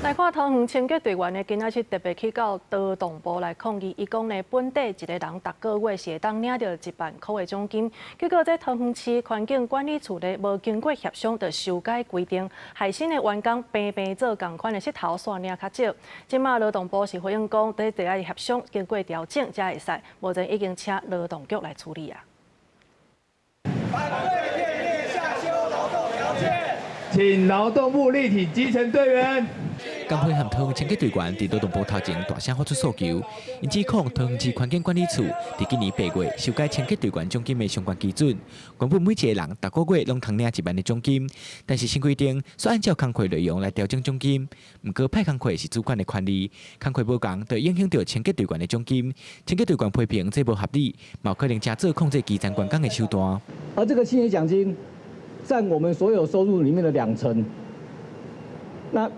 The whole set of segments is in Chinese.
来看桃园清洁队员呢，今仔日特别去到劳动部来抗议。伊讲呢，本地一个人逐个月是会当领到1万块的奖金，结果在桃园市环境管理处呢，无经过协商就修改规定，害新的员工平平做同款的膝头线领较少。即马劳动部是回应讲，得爱协商，经过调整才会使，目前已经请劳动局来处理啊。反对业界下修劳动条件，请劳动部立体基层队员。工会和桃园清洁队员伫劳动部头前大声发出诉求，因指控桃园市环境管理处伫今年8月修改清洁队员奖金的相关基准，原本每一个人逐个月拢通领1万的奖金，但是新规定需按照工课内容来调整奖金。不过派工课是主管的权利，工课无共就影响到清洁队员的奖金。清洁队员批评这无合理，嘛有可能加做控制基层员工的手段。而这个清洁奖金占我们所有收入里面的2成，那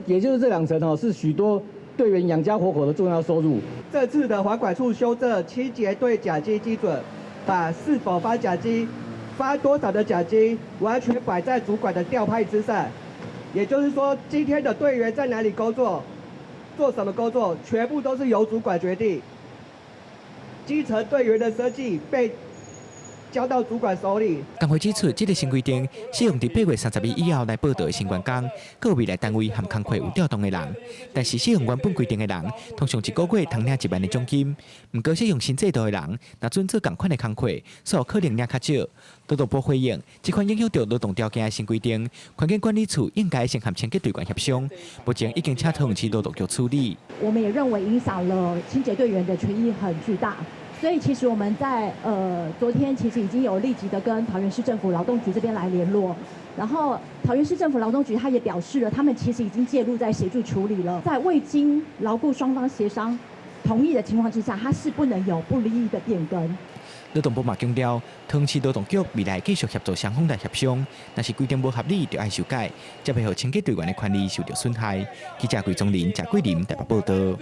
也就是这2成哦，是许多队员养家活口的重要收入。这次的环管处修正清洁队奖金基准，把是否发奖金、发多少的奖金，完全摆在主管的调派之上。也就是说，今天的队员在哪里工作，做什么工作，全部都是由主管决定。基层队员的生计被交到主管手里。工会指出，这个新规定适用伫8月30日以后来报道的新员工，各有未来单位和工会有调动的人。但是适用原本规定的人，通常一个月通领1万的奖金。不过适用新制度的人，若准做同款的工会，所可能领较少。劳动部回应，这款影响到劳动条件的新规定，环境管理处应该先和清洁队员协商。目前已经请桃园市劳动局处理。我们也认为影响了清洁队员的权益很巨大。所以其实我们在昨天其实已经有立即的跟桃园市政府劳动局这边来联络，然后桃园市政府劳动局他也表示了，他们其实已经介入在协助处理了，在未经劳雇双方协商同意的情况之下，它是不能有不利益的变更。劳动部嘛强调，桃园市劳动局未来继续协助双方来协商，若是规定不合理，就要修改，才袂让清洁队员的权利受到损害。记者桂宗林、贾桂林台北报道。